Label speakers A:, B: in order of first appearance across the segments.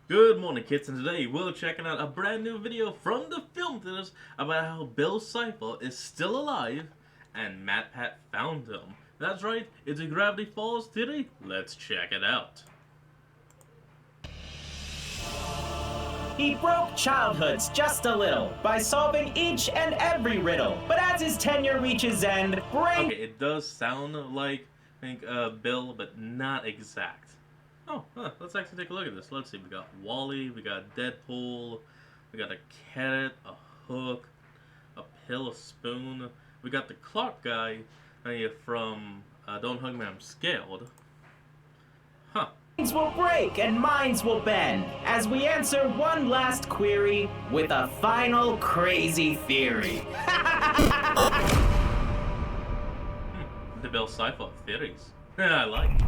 A: Good morning, kids, and today we're checking out a brand new video from the film theaters about how Bill Cipher is still alive and Matt Pat found him. That's right, it's a Gravity Falls theory. Let's check it out.
B: He broke childhoods just a little by solving each and every riddle. But as his tenure reaches end,
A: Okay, it does sound like Bill, but not exact. Oh, let's actually take a look at this. Let's see, we got Wally, we got Deadpool, we got a carrot, a hook, a pill, a spoon. We got the clock guy from Don't Hug Me, I'm Scared. Huh.
B: Minds will break and minds will bend as we answer one last query with a final crazy theory.
A: The Bill Cipher theories. I like it.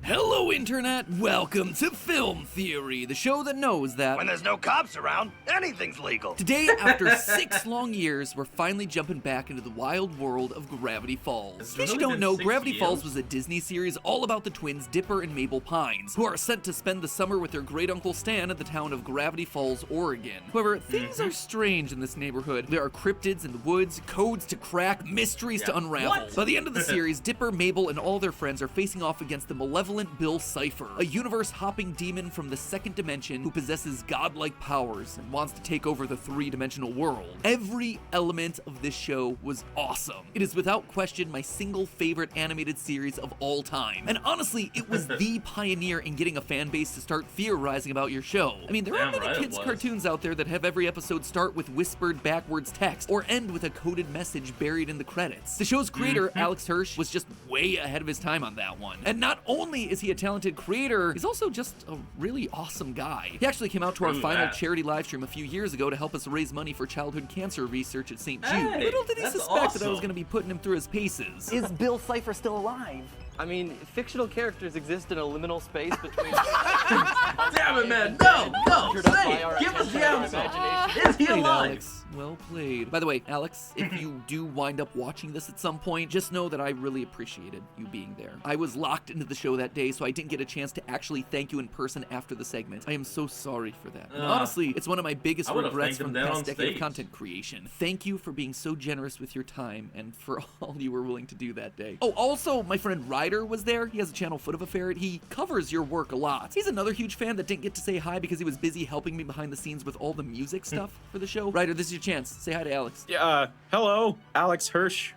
C: Hello, Internet! Welcome to Film Theory, the show that knows that
D: when there's no cops around, anything's legal.
C: Today, after 6 long years, we're finally jumping back into the wild world of Gravity Falls. In case you don't know, Gravity Falls was a Disney series all about the twins Dipper and Mabel Pines, who are sent to spend the summer with their great-uncle Stan at the town of Gravity Falls, Oregon. However, things are strange in this neighborhood. There are cryptids in the woods, codes to crack, mysteries to unravel. By the end of the series, Dipper, Mabel, and all their friends are facing off against the malevolent Bill Cipher, a universe-hopping demon from the second dimension who possesses godlike powers and wants to take over the three-dimensional world. Every element of this show was awesome. It is without question my single favorite animated series of all time. And honestly, it was the pioneer in getting a fan base to start theorizing about your show. I mean, there aren't many kids' cartoons out there that have every episode start with whispered backwards text or end with a coded message buried in the credits. The show's creator, Alex Hirsch, was just way ahead of his time on that one. And not only is he a talented creator, he's also just a really awesome guy. He actually came out to our final charity live stream a few years ago to help us raise money for childhood cancer research at St. Jude. Little did he suspect that I was going to be putting him through his paces.
E: Is Bill Cipher still alive?
F: I mean, fictional characters exist in a liminal space between...
A: Damn it, man! No! Say it! Give us the answer! Is he alive?
C: Alex. Well played. By the way, Alex, if you do wind up watching this at some point, just know that I really appreciated you being there. I was locked into the show that day, so I didn't get a chance to actually thank you in person after the segment. I am so sorry for that. And honestly, it's one of my biggest regrets from the past decade of content creation. Thank you for being so generous with your time and for all you were willing to do that day. Oh, also, my friend Ryder was there. He has a channel, Foot of a Ferret. He covers your work a lot. He's another huge fan that didn't get to say hi because he was busy helping me behind the scenes with all the music stuff for the show. Ryder, this is your chance. Say hi to Alex.
G: Yeah, hello, Alex Hirsch.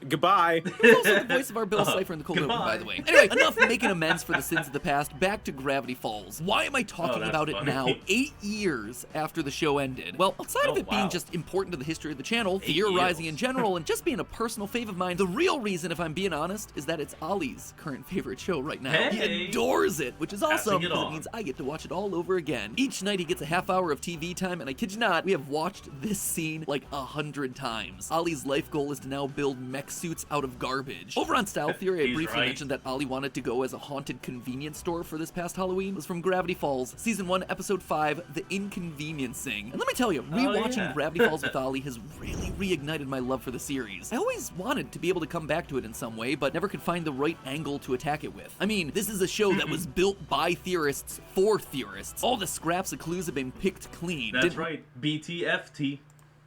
G: Goodbye.
C: He's also the voice of our Bill Cipher in the cold open, by the way. Anyway, enough making amends for the sins of the past. Back to Gravity Falls. Why am I talking about it now, 8 years after the show ended? Well, outside of it being just important to the history of the channel, theorizing in general, and just being a personal fave of mine, the real reason, if I'm being honest, is that it's Ollie's current favorite show right now. He adores it, which is awesome because it means I get to watch it all over again. Each night he gets a half hour of TV time, and I kid you not, we have watched this scene like 100 times. Ollie's life goal is to now build mech suits out of garbage. Over on Style Theory, I briefly mentioned that Ollie wanted to go as a haunted convenience store for this past Halloween. It was from Gravity Falls, Season 1, Episode 5, The Inconveniencing. And let me tell you, rewatching Gravity Falls with Ollie has really reignited my love for the series. I always wanted to be able to come back to it in some way, but never could find the right angle to attack it with. I mean, this is a show that was built by theorists for theorists. All the scraps and clues have been picked clean.
A: That's right, BTFT.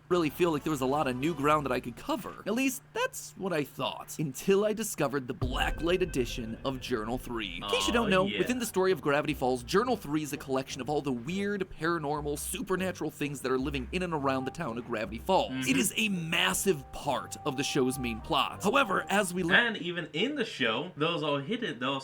C: Really feel like there was a lot of new ground that I could cover. At least, that's what I thought. Until I discovered the Blacklight edition of Journal 3. In case you don't know, within the story of Gravity Falls, Journal 3 is a collection of all the weird, paranormal, supernatural things that are living in and around the town of Gravity Falls. It is a massive part of the show's main plot. However, as we learn...
A: And even in the show, those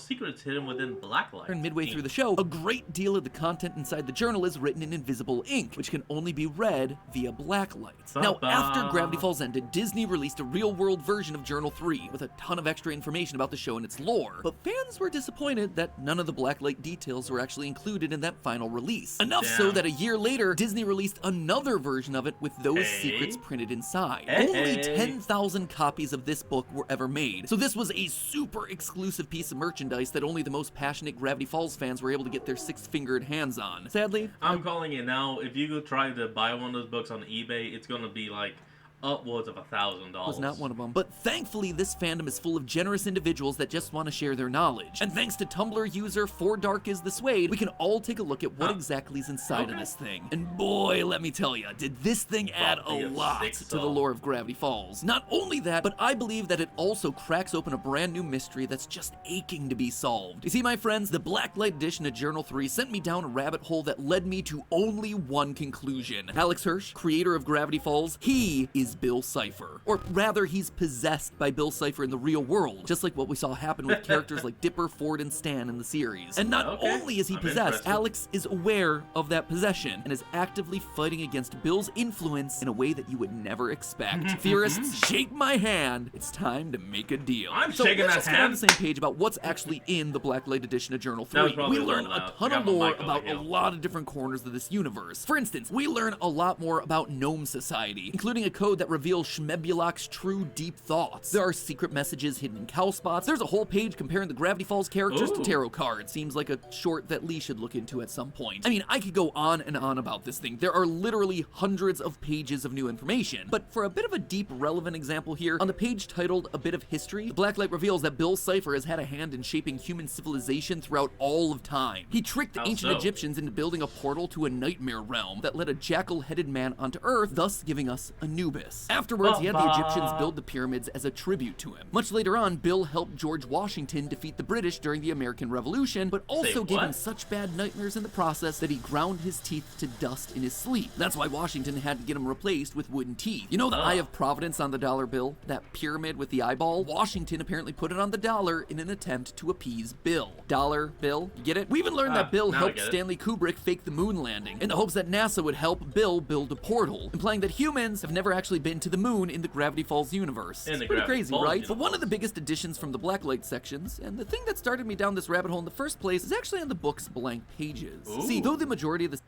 A: secrets hidden within Blacklight.
C: Midway through the show, a great deal of the content inside the journal is written in invisible ink, which can only be read via Blacklight. Now, after Gravity Falls ended, Disney released a real-world version of Journal 3 with a ton of extra information about the show and its lore, but fans were disappointed that none of the Blacklight details were actually included in that final release. Enough so that a year later, Disney released another version of it with those secrets printed inside. Only 10,000 copies of this book were ever made, so this was a super exclusive piece of merchandise that only the most passionate Gravity Falls fans were able to get their six-fingered hands on. Sadly,
A: I'm calling it now. If you go try to buy one of those books on eBay, it's gonna be like upwards of $1,000.
C: Was not one of them. But thankfully, this fandom is full of generous individuals that just want to share their knowledge. And thanks to Tumblr user 4darkisthesuede, we can all take a look at what exactly is inside of this thing. And boy, let me tell you, did this thing add a lot to the lore of Gravity Falls. Not only that, but I believe that it also cracks open a brand new mystery that's just aching to be solved. You see, my friends, the Blacklight edition of Journal 3 sent me down a rabbit hole that led me to only one conclusion. Alex Hirsch, creator of Gravity Falls, he is Bill Cipher. Or rather, he's possessed by Bill Cipher in the real world, just like what we saw happen with characters like Dipper, Ford, and Stan in the series. And not only is he possessed, Alex is aware of that possession and is actively fighting against Bill's influence in a way that you would never expect. Theorists, shake my hand. It's time to make a deal.
A: I'm shaking that
C: hand. Get on the same page about what's actually in the Blacklight edition of Journal 3. We learn a ton of lore about a lot of different corners of this universe. For instance, we learn a lot more about Gnome Society, including a code that reveals Shmebulok's true deep thoughts. There are secret messages hidden in cow spots. There's a whole page comparing the Gravity Falls characters to tarot cards. Seems like a short that Lee should look into at some point. I mean, I could go on and on about this thing. There are literally hundreds of pages of new information. But for a bit of a deep, relevant example here, on the page titled A Bit of History, the Blacklight reveals that Bill Cipher has had a hand in shaping human civilization throughout all of time. He tricked the ancient Egyptians into building a portal to a nightmare realm that led a jackal-headed man onto Earth, thus giving us Anubis. Afterwards, he had the Egyptians build the pyramids as a tribute to him. Much later on, Bill helped George Washington defeat the British during the American Revolution, but also gave him such bad nightmares in the process that he ground his teeth to dust in his sleep. That's why Washington had to get him replaced with wooden teeth. You know the Eye of Providence on the dollar bill? That pyramid with the eyeball? Washington apparently put it on the dollar in an attempt to appease Bill. Dollar bill? You get it? We even learned that Bill helped Stanley Kubrick fake the moon landing in the hopes that NASA would help Bill build a portal, implying that humans have never actually been to the moon in the Gravity Falls universe. It's pretty crazy, right? But one of the biggest additions from the Blacklight sections, and the thing that started me down this rabbit hole in the first place, is actually on the book's blank pages. See, though the majority of the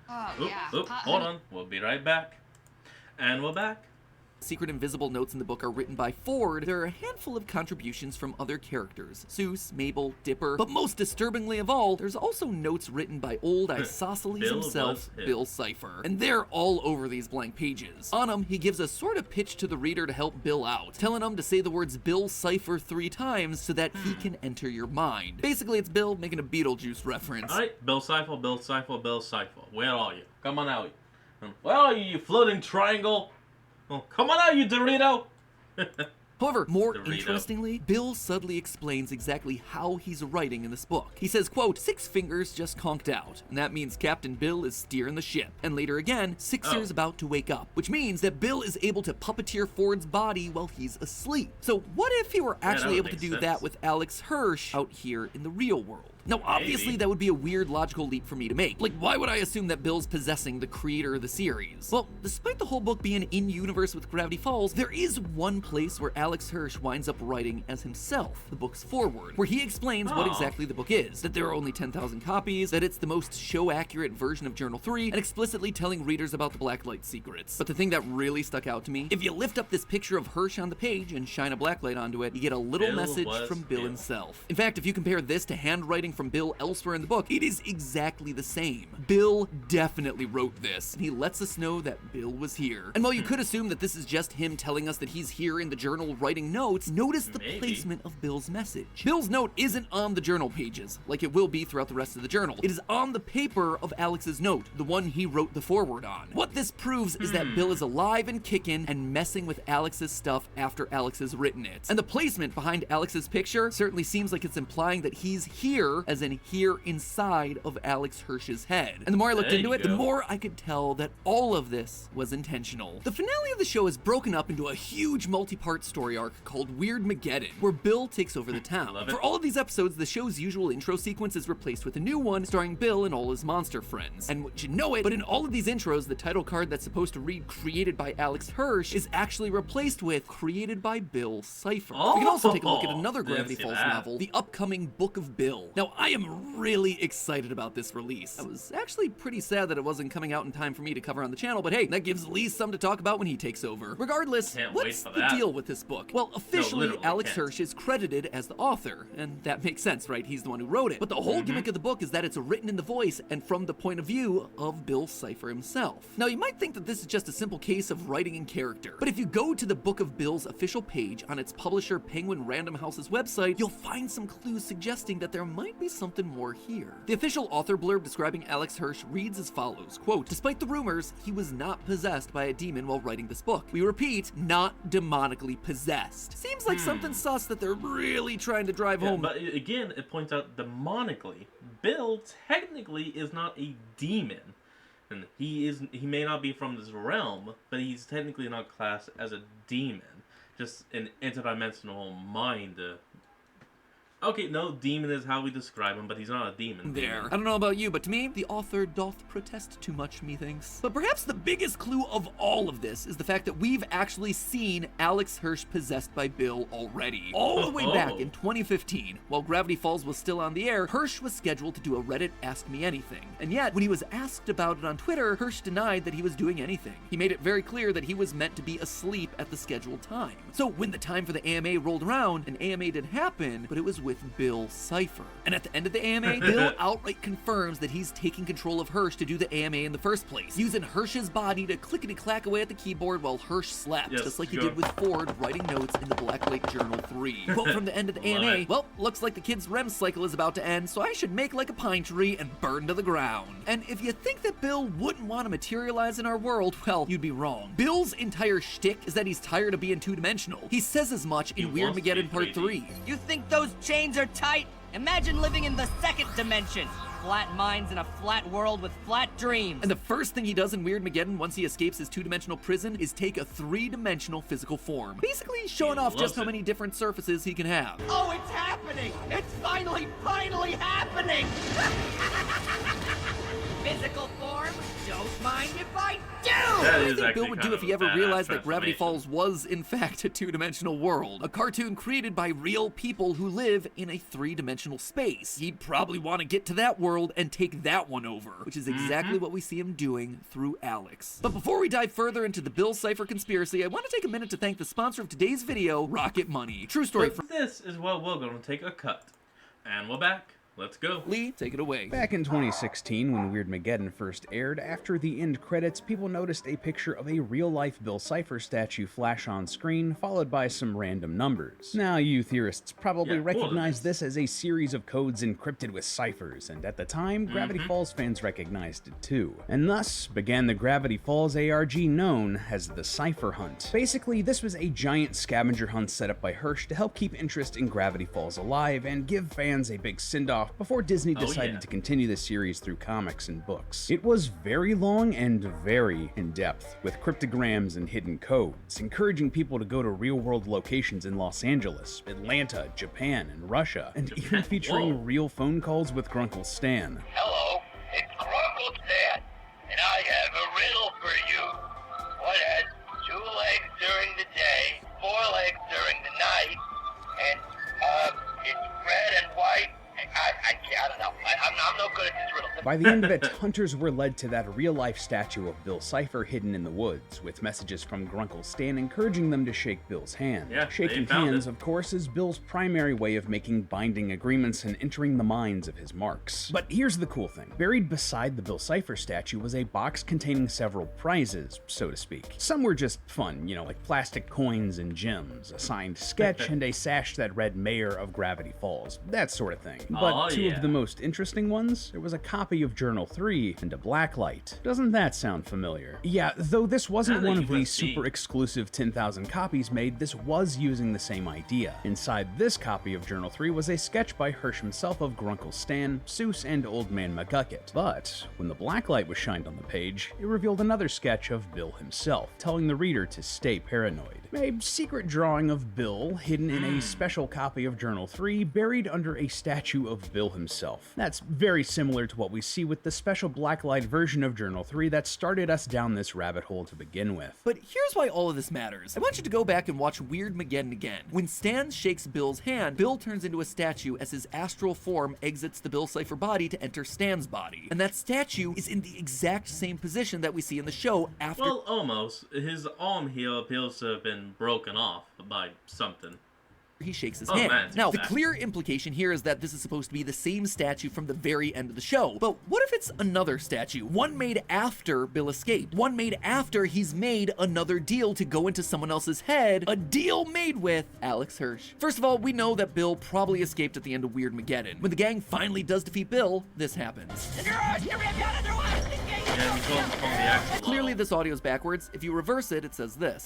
A: hold on, we'll be right back. And we're back.
C: secret invisible notes in the book are written by Ford, there are a handful of contributions from other characters, Seuss, Mabel, Dipper, but most disturbingly of all, there's also notes written by old Isosceles himself, Bill Cipher, and they're all over these blank pages. On them, he gives a sort of pitch to the reader to help Bill out, telling him to say the words Bill Cipher 3 times so that he can enter your mind. Basically, it's Bill making a Beetlejuice reference.
A: Alright, Bill Cipher, Bill Cipher, Bill Cipher. Where are you? Come on out. Where are you, you floating triangle? Oh, come on out, you Dorito!
C: However, more interestingly, Bill subtly explains exactly how he's writing in this book. He says, quote, 6 fingers just conked out, and that means Captain Bill is steering the ship. And later again, Sixer's about to wake up, which means that Bill is able to puppeteer Ford's body while he's asleep. So what if he were actually able to do that with Alex Hirsch out here in the real world? Now, obviously, that would be a weird logical leap for me to make. Like, why would I assume that Bill's possessing the creator of the series? Well, despite the whole book being in-universe with Gravity Falls, there is one place where Alex Hirsch winds up writing as himself, the book's foreword, where he explains what exactly the book is, that there are only 10,000 copies, that it's the most show-accurate version of Journal 3, and explicitly telling readers about the Blacklight secrets. But the thing that really stuck out to me, if you lift up this picture of Hirsch on the page and shine a blacklight onto it, you get a little message from Bill himself. In fact, if you compare this to handwriting from Bill elsewhere in the book, it is exactly the same. Bill definitely wrote this, and he lets us know that Bill was here. And while you could assume that this is just him telling us that he's here in the journal writing notes, notice the placement of Bill's message. Bill's note isn't on the journal pages, like it will be throughout the rest of the journal. It is on the paper of Alex's note, the one he wrote the foreword on. What this proves is that Bill is alive and kicking and messing with Alex's stuff after Alex has written it. And the placement behind Alex's picture certainly seems like it's implying that he's here, as in here inside of Alex Hirsch's head. And the more I looked into it, the more I could tell that all of this was intentional. The finale of the show is broken up into a huge multi-part story arc called Weirdmageddon, where Bill takes over the town. For all of these episodes, the show's usual intro sequence is replaced with a new one starring Bill and all his monster friends. And would you know it, but in all of these intros, the title card that's supposed to read created by Alex Hirsch is actually replaced with created by Bill Cipher. We can also take a look at another Gravity Falls novel, the upcoming Book of Bill. Now, Now, I am really excited about this release. I was actually pretty sad that it wasn't coming out in time for me to cover on the channel, but hey, that gives Lee some to talk about when he takes over. Regardless, what's the deal with this book? Well, officially, Alex Hirsch is credited as the author, and that makes sense, right? He's the one who wrote it. But the whole gimmick of the book is that it's written in the voice and from the point of view of Bill Cipher himself. Now, you might think that this is just a simple case of writing in character, but if you go to the Book of Bill's official page on its publisher Penguin Random House's website, you'll find some clues suggesting that there might be something more here. The official author blurb describing Alex Hirsch reads as follows, quote, "Despite the rumors, he was not possessed by a demon while writing this book. We repeat, not demonically possessed." Seems like something sus that they're really trying to drive home.
A: But again, it points out demonically. Bill technically is not a demon. And he may not be from this realm, but he's technically not classed as a demon. Just an interdimensional mind. Okay, no, demon is how we describe him, but he's not a demon.
C: There. I don't know about you, but to me, the author doth protest too much, methinks. But perhaps the biggest clue of all of this is the fact that we've actually seen Alex Hirsch possessed by Bill already. All the way back in 2015, while Gravity Falls was still on the air, Hirsch was scheduled to do a Reddit Ask Me Anything. And yet, when he was asked about it on Twitter, Hirsch denied that he was doing anything. He made it very clear that he was meant to be asleep at the scheduled time. So when the time for the AMA rolled around, an AMA did happen, but it was with Bill Cipher. And at the end of the AMA, Bill outright confirms that he's taking control of Hirsch to do the AMA in the first place, using Hirsch's body to clickety-clack away at the keyboard while Hirsch slept, just like he did with Ford writing notes in the Blacklight Journal 3. Quote from the end of the AMA, "Well, looks like the kid's REM cycle is about to end, so I should make like a pine tree and burn to the ground." And if you think that Bill wouldn't want to materialize in our world, well, you'd be wrong. Bill's entire shtick is that he's tired of being two-dimensional. He says as much in Weirdmageddon Part 3.
H: "You think those chains are tight? Imagine living in the second dimension. Flat minds in a flat world with flat dreams."
C: And the first thing he does in Weirdmageddon once he escapes his two-dimensional prison is take a three-dimensional physical form, basically showing off just how many different surfaces he can have.
H: Oh, it's happening! It's finally happening! Physical form? Don't mind if I do!
C: What do you think Bill would do if he ever realized that Gravity Falls was, in fact, a two-dimensional world? A cartoon created by real people who live in a three-dimensional space. He'd probably want to get to that world and take that one over, which is exactly what we see him doing through Alex. But before we dive further into the Bill Cipher conspiracy, I want to take a minute to thank the sponsor of today's video, Rocket Money. True story.
A: This is where we're going to take a cut. And we're back. Let's go.
C: Lee, take it away.
I: Back in 2016, when Weirdmageddon first aired, after the end credits, people noticed a picture of a real-life Bill Cipher statue flash on screen, followed by some random numbers. Now, you theorists probably recognize this as a series of codes encrypted with ciphers, and at the time, Gravity Falls fans recognized it too. And thus began the Gravity Falls ARG known as the Cipher Hunt. Basically, this was a giant scavenger hunt set up by Hirsch to help keep interest in Gravity Falls alive and give fans a big send-off before Disney decided to continue the series through comics and books. It was very long and very in-depth, with cryptograms and hidden codes, encouraging people to go to real-world locations in Los Angeles, Atlanta, Japan, and Russia, and even featuring real phone calls with Grunkle Stan.
J: "Hello, it's Grunkle Stan, and I have a riddle for you. What has 2 legs during the day, 4 legs during the night, and it's red and white? I don't know. I'm no good at this riddle."
I: By the end of it, hunters were led to that real-life statue of Bill Cipher hidden in the woods, with messages from Grunkle Stan encouraging them to shake Bill's hand. Shaking hands, of course, is Bill's primary way of making binding agreements and entering the minds of his marks. But here's the cool thing. Buried beside the Bill Cipher statue was a box containing several prizes, so to speak. Some were just fun, you know, like plastic coins and gems, a signed sketch, and a sash that read Mayor of Gravity Falls, that sort of thing. But two of the most interesting ones, there was a copy of Journal 3 and a Blacklight. Doesn't that sound familiar? Yeah, though this wasn't one of the super exclusive 10,000 copies made, this was using the same idea. Inside this copy of Journal 3 was a sketch by Hirsch himself of Grunkle Stan, Seuss, and Old Man McGucket. But when the Blacklight was shined on the page, it revealed another sketch of Bill himself, telling the reader to stay paranoid. A secret drawing of Bill hidden in a special copy of Journal 3 buried under a statue of Bill himself. That's very similar to what we see with the special blacklight version of Journal 3 that started us down this rabbit hole to begin with.
C: But here's why all of this matters. I want you to go back and watch Weird Mageddon again. When Stan shakes Bill's hand, Bill turns into a statue as his astral form exits the Bill Cipher body to enter Stan's body. And that statue is in the exact same position that we see in the show after—
A: Well, almost. His arm here appears to have been broken off by something.
C: he shakes his hand.
A: Man,
C: now, the clear implication here is that this is supposed to be the same statue from the very end of the show. But what if it's another statue? One made after Bill escaped. One made after he's made another deal to go into someone else's head. A deal made with Alex Hirsch. First of all, we know that Bill probably escaped at the end of Weird Mageddon. When the gang finally does defeat Bill, this happens. Clearly this audio is backwards. If you reverse it, it says this.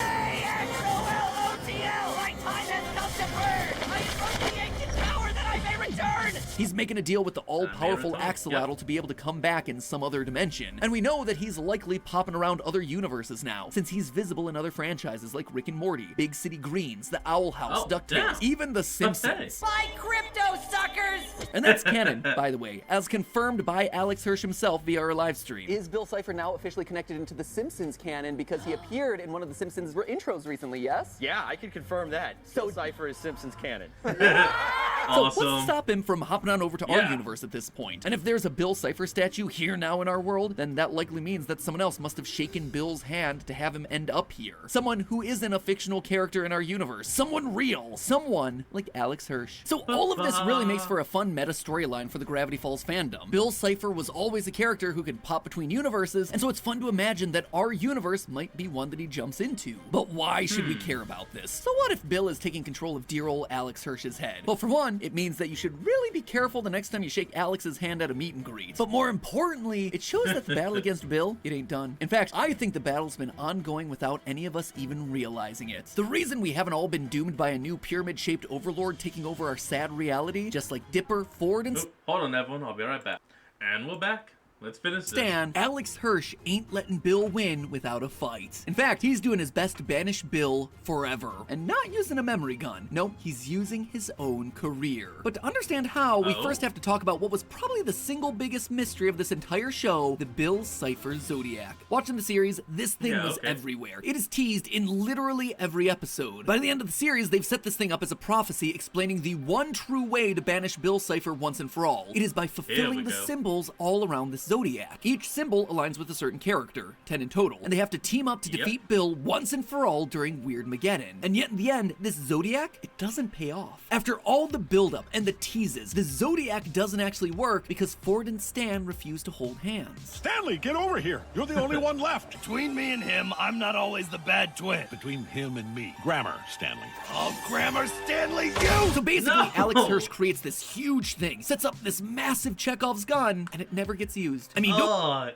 C: He's making a deal with the all-powerful Axolotl to be able to come back in some other dimension. And we know that he's likely popping around other universes now, since he's visible in other franchises like Rick and Morty, Big City Greens, The Owl House, DuckTales, even The Simpsons.
H: Buy crypto, suckers!
C: And that's canon, by the way, as confirmed by Alex Hirsch himself via our live stream.
F: Is Bill Cipher now officially connected into the Simpsons canon because he appeared in one of the Simpsons intros recently, yes?
K: Yeah, I can confirm that. Bill Cipher is Simpsons canon.
C: So what's to stop him from hopping on over to our universe at this point? And if there's a Bill Cipher statue here now in our world, then that likely means that someone else must have shaken Bill's hand to have him end up here. Someone who isn't a fictional character in our universe. Someone real. Someone like Alex Hirsch. So all of this really makes for a fun meta storyline for the Gravity Falls fandom. Bill Cipher was always a character who could pop between universes, and so it's fun to imagine that our universe might be one that he jumps into. But why should we care about this? So what if Bill is taking control of dear old Alex Hirsch's head? Well, for one, it means that you should really be careful the next time you shake Alex's hand at a meet and greet. But more importantly, it shows that the battle against Bill, it ain't done. In fact, I think the battle's been ongoing without any of us even realizing it. The reason we haven't all been doomed by a new pyramid-shaped overlord taking over our sad reality, just like Dipper, Ford, and...
A: Hold on, everyone. I'll be right back. And we're back. Let's finish this.
C: Stan, Alex Hirsch ain't letting Bill win without a fight. In fact, he's doing his best to banish Bill forever. And not using a memory gun. No, he's using his own career. But to understand how, we first have to talk about what was probably the single biggest mystery of this entire show, the Bill Cipher Zodiac. Watching the series, this thing was everywhere. It is teased in literally every episode. By the end of the series, they've set this thing up as a prophecy explaining the one true way to banish Bill Cipher once and for all. It is by fulfilling the symbols all around this Zodiac. Each symbol aligns with a certain character, 10 in total, and they have to team up to defeat Bill once and for all during Weird Mageddon. And yet in the end, this Zodiac, it doesn't pay off. After all the buildup and the teases, the Zodiac doesn't actually work because Ford and Stan refuse to hold hands.
L: Stanley, get over here. You're the only one left.
D: Between me and him, I'm not always the bad twin.
L: Between him and me. Grammar, Stanley.
D: Oh, Grammar Stanley, you!
C: So basically, Alex Hirsch creates this huge thing, sets up this massive Chekhov's gun, and it never gets used. I mean,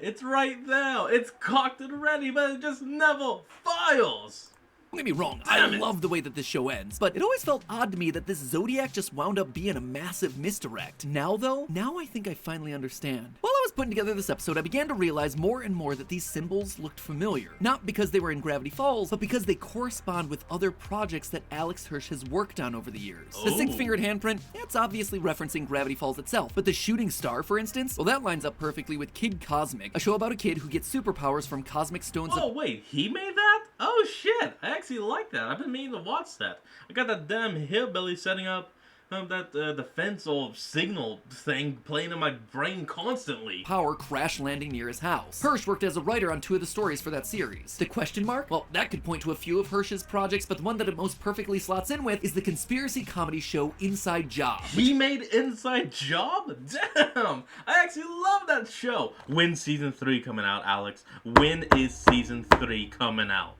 A: it's right there. It's cocked and ready, but it just never fires.
C: Don't get me wrong, I love the way that this show ends, but it always felt odd to me that this Zodiac just wound up being a massive misdirect. Now though, I think I finally understand. While I was putting together this episode, I began to realize more and more that these symbols looked familiar. Not because they were in Gravity Falls, but because they correspond with other projects that Alex Hirsch has worked on over the years. The six-fingered handprint, it's obviously referencing Gravity Falls itself, but the shooting star, for instance, well, that lines up perfectly with Kid Cosmic, a show about a kid who gets superpowers from cosmic stones.
A: Oh, wait, he made that? Oh, shit. I actually like that. I've been meaning to watch that. I got that damn hillbilly setting up that defense or signal thing playing in my brain constantly.
C: Power crash landing near his house. Hirsch worked as a writer on 2 of the stories for that series. The question mark? Well, that could point to a few of Hirsch's projects, but the one that it most perfectly slots in with is the conspiracy comedy show Inside Job.
A: He made Inside Job? Damn! I actually love that show. When's season 3 coming out, Alex? When is season 3 coming out?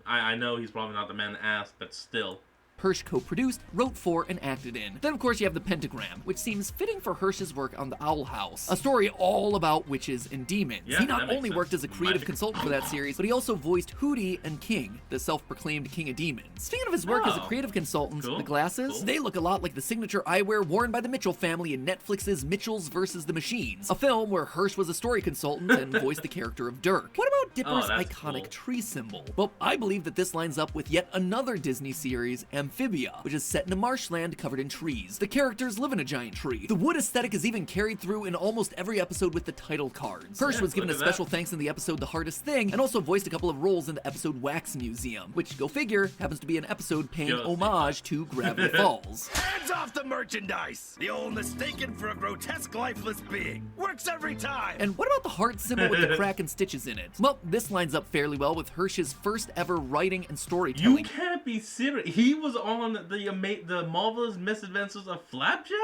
A: I know he's probably not the man to ask, but still.
C: Hirsch co-produced, wrote for, and acted in. Then of course you have the Pentagram, which seems fitting for Hirsch's work on the Owl House, a story all about witches and demons.
A: Yeah,
C: he not only worked as a creative consultant for that series, but he also voiced Hootie and King, the self-proclaimed king of demons. Speaking of his work as a creative consultant, the glasses, they look a lot like the signature eyewear worn by the Mitchell family in Netflix's Mitchells vs. the Machines, a film where Hirsch was a story consultant and voiced the character of Dirk. What about Dipper's iconic tree symbol? Well, I believe that this lines up with yet another Disney series, Amphibia, which is set in a marshland covered in trees. The characters live in a giant tree. The wood aesthetic is even carried through in almost every episode with the title cards. Hirsch was given a special thanks in the episode The Hardest Thing, and also voiced a couple of roles in the episode Wax Museum, which, go figure, happens to be an episode paying homage to Gravity Falls.
D: Hands off the merchandise! The old mistaken for a grotesque lifeless being. Works every time!
C: And what about the heart symbol with the crack and stitches in it? Well, this lines up fairly well with Hirsch's first ever writing and storytelling.
A: You can't be serious. He was on the Marvelous Misadventures of Flapjack?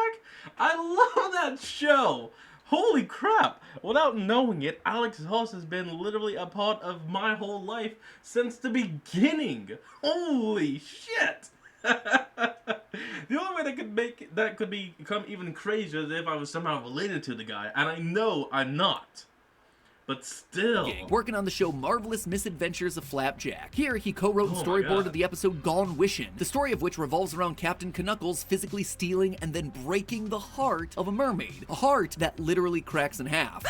A: I love that show! Holy crap! Without knowing it, Alex Hirsch has been literally a part of my whole life since the beginning. Holy shit! The only way that could become even crazier is if I was somehow related to the guy, and I know I'm not. But still.
C: Working on the show Marvelous Misadventures of Flapjack. Here, he co-wrote and storyboarded the episode Gone Wishin', the story of which revolves around Captain Knuckles physically stealing and then breaking the heart of a mermaid. A heart that literally cracks in half.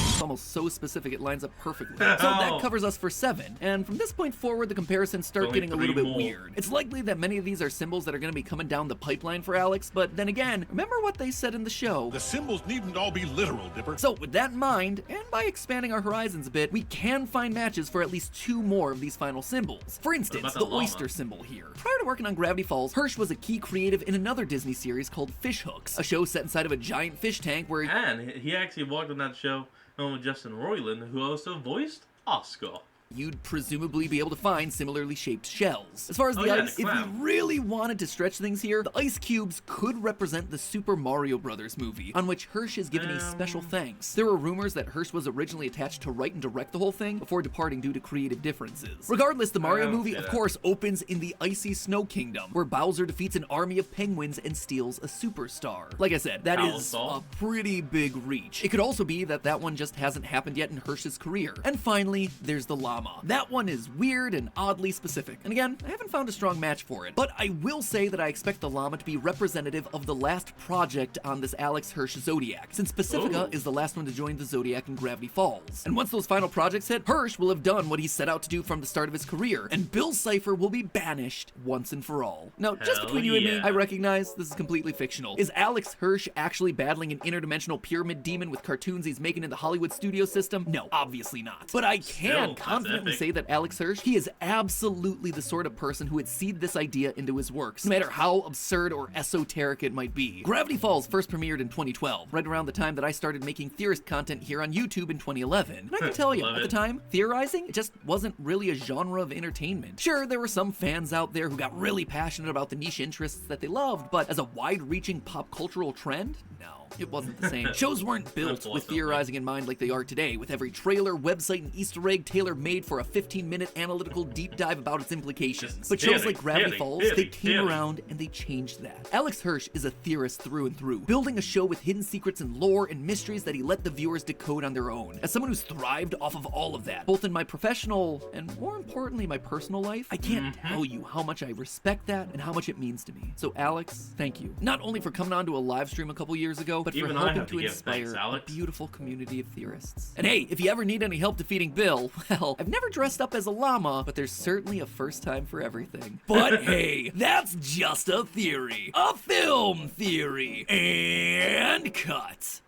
C: It's almost so specific it lines up perfectly. So that covers us for 7, and from this point forward the comparisons start getting a little bit weird. It's likely that many of these are symbols that are going to be coming down the pipeline for Alex, but then again, remember what they said in the show.
L: The symbols needn't all be literal, Dipper.
C: So with that in mind, and by expanding our horizons a bit, we can find matches for at least 2 more of these final symbols. For instance, the oyster symbol here. Prior to working on Gravity Falls, Hirsch was a key creative in another Disney series called Fish Hooks, a show set inside of a giant fish tank where
A: he actually worked on that show with Justin Roiland, who also voiced Oscar.
C: You'd presumably be able to find similarly shaped shells. As far as the ice, if we really wanted to stretch things here, the ice cubes could represent the Super Mario Bros. Movie, on which Hirsch is given a special thanks. There were rumors that Hirsch was originally attached to write and direct the whole thing before departing due to creative differences. Regardless, the Mario movie, of course, opens in the icy Snow Kingdom, where Bowser defeats an army of penguins and steals a superstar. Like I said, that is a pretty big reach. It could also be that that one just hasn't happened yet in Hirsch's career. And finally, there's the llama. That one is weird and oddly specific, and again, I haven't found a strong match for it, but I will say that I expect the llama to be representative of the last project on this Alex Hirsch Zodiac, since Pacifica is the last one to join the Zodiac in Gravity Falls. And once those final projects hit, Hirsch will have done what he set out to do from the start of his career, and Bill Cipher will be banished once and for all. Now, just between you and me, I recognize this is completely fictional. Is Alex Hirsch actually battling an interdimensional pyramid demon with cartoons he's making in the Hollywood studio system? No, obviously not. But I can confidently say that Alex Hirsch, he is absolutely the sort of person who would seed this idea into his works, no matter how absurd or esoteric it might be. Gravity Falls first premiered in 2012, right around the time that I started making theorist content here on YouTube in 2011. And I can tell you, at the time, theorizing, it just wasn't really a genre of entertainment. Sure, there were some fans out there who got really passionate about the niche interests that they loved, but as a wide-reaching pop cultural trend, no. It wasn't the same. Shows weren't built with theorizing in mind like they are today, with every trailer, website, and Easter egg tailor-made for a 15-minute analytical deep dive about its implications. But shows like Gravity Falls, they came around and they changed that. Alex Hirsch is a theorist through and through, building a show with hidden secrets and lore and mysteries that he let the viewers decode on their own. As someone who's thrived off of all of that, both in my professional and more importantly my personal life, I can't tell you how much I respect that and how much it means to me. So Alex, thank you. Not only for coming onto a live stream a couple years ago, but for helping to inspire a beautiful community of theorists. And hey, if you ever need any help defeating Bill, well, I've never dressed up as a llama, but there's certainly a first time for everything. But hey, that's just a theory. A film theory. And cut.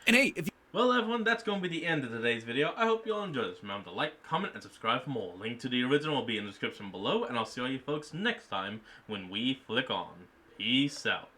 C: And hey, if you...
A: Well everyone, that's going to be the end of today's video. I hope you all enjoyed this. Remember to like, comment, and subscribe for more. Link to the original will be in the description below, and I'll see all you folks next time when we flick on. Peace out.